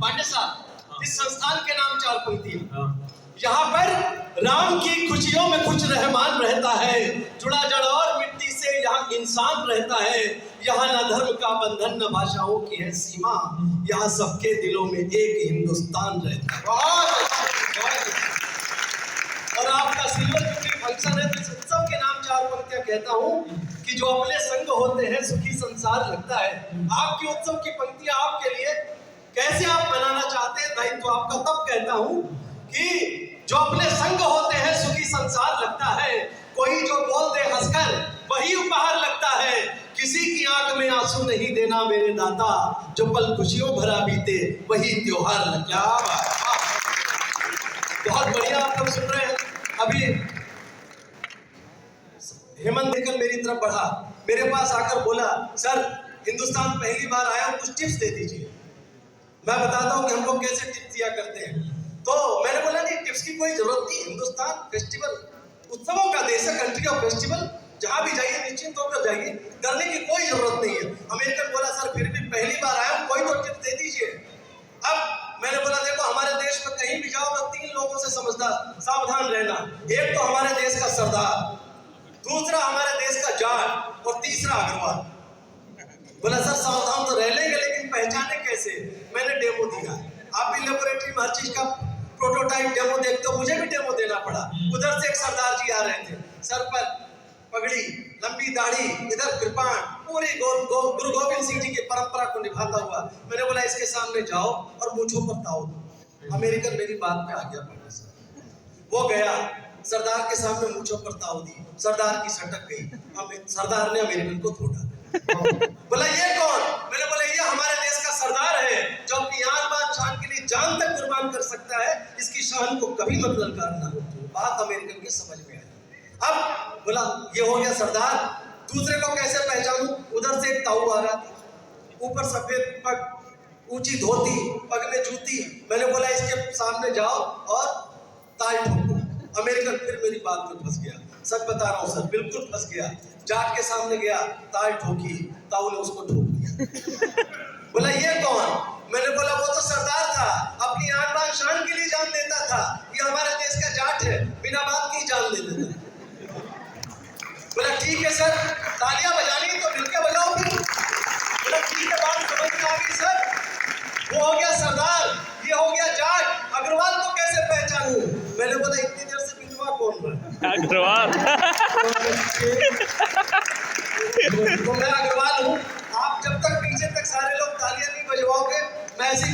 पांडेसा, इस संस्थान के नाम 4 पंक्तियां। यहाँ पर राम की खुशियों में कुछ रहमान रहता है, जुड़ा जड़ और मिट्टी से यहाँ इंसान रहता है। यहाँ न धर्म का बंधन न भाषाओं की है सीमा, यहाँ सबके दिलों में एक हिंदुस्तान रहता है। और आपका सिल्वर जुबली फंक्शन है तो इस उत्सव के नाम 4 पंक्तियां कहता हूँ कि जो अपने संग होते हैं सुखी संसार लगता है। आपकी उत्सव की पंक्तियां आपके लिए कैसे आप मनाना चाहते हैं दायित्व आपका, तब कहता हूँ कि जो अपने संग होते हैं सुखी संसार लगता है। कोई जो बोल दे हंसकर वही उपहार लगता है, किसी की आंख में आंसू नहीं देना मेरे दाता, जो पल खुशियों भरा बीते वही त्योहार लगता है। बहुत बढ़िया आप लोग सुन रहे हैं। अभी हेमंत देखकर मेरी तरफ बढ़ा, मेरे पास आकर बोला, सर हिंदुस्तान पहली बार आया हूं, कुछ टिप्स दे दीजिए। मैं बताता हूं कि हम लोग कैसे टिप्स दिया करते हैं। तो मैंने बोला नहीं, टिप्स की कोई जरूरत नहीं, हिंदुस्तान फेस्टिवल उत्सवों का देश है, कंट्री ऑफ फेस्टिवल, जहां भी जाइए निश्चिंत होकर जाइए, डरने की कोई जरूरत नहीं है। अमेरिकन बोला, सर फिर भी पहली बार आया हूं, कोई तो टिप्स दे दीजिए। अब मैंने बोला, देखो हमारे देश में कहीं भी जाओ तो 3 लोगों से समझदार सावधान रहना। एक तो हमारे देश का सरदार, दूसरा हमारे देश का जाट और तीसरा अग्रवाल। बोला सर सावधान तो रह लेंगे लेकिन पहचाने कैसे? मैंने डेमो दिया। आप भी लेबोरेटरी में हर चीज का प्रोटोटाइप डेमो देखते हो, मुझे भी डेमो देना पड़ा। उधर से एक सरदार जी आ रहे थे, सर पर पगड़ी, लंबी दाढ़ी, इधर कृपाण, पूरी गुरु गोविंद सिंह जी की परंपरा को निभाता हुआ। मैंने बोला इसके सामने जाओ और मूंछों पर ताव दो। अमेरिकन मेरी बात पे आ गया, वो गया सरदार के सामने मूंछों पर ताव दी, सरदार की सटक गई, सरदार ने अमेरिकन को थोड़ा। बोला ये कौन? मैंने बोला ये हमारे देश का सरदार है, जो अपनी आन बान शान के लिए जान तक कुर्बान कर सकता है, इसकी शान को कभी मत ललकारना। बात अमेरिकन की समझ में आई। अब बोला ये हो गया सरदार, दूसरे को कैसे पहचानूं? उधर से एक ताऊ आ रहा था, ऊपर सफेद पग, ऊंची धोती, पग में जूती। मैंने बोला इसके सामने जाओ और ताल ठोको। अमेरिकन फिर मेरी बात में फंस गया, सच बता रहा हूँ सर, बिल्कुल फंस गया। जाट के सामने गया, ताल ठोकी, ताऊ ने उसको ठोक दिया। बोला ये कौन? मैंने बोला वो तो सरदार था, अपनी आन बान शान के लिए जान देता था। ये हमारे देश का जाट है, बिना बात की जान दे देता। बोला ठीक है सर, तालियां बजानी तो मिलकर बजाओ फिर। बोला ठीक है, बात समझ में आ गई सर। वो हो गया सरदार, ये हो गया जाट, अग्रवाल को कैसे पहचानूं? मैंने बोला इतनी देर से विधवा कौन रहा? अग्रवाल। तो मैं अग्रवाल हूँ। आप जब तक पीछे तक सारे लोग तालियां नहीं बजवाओगे, मैं ऐसी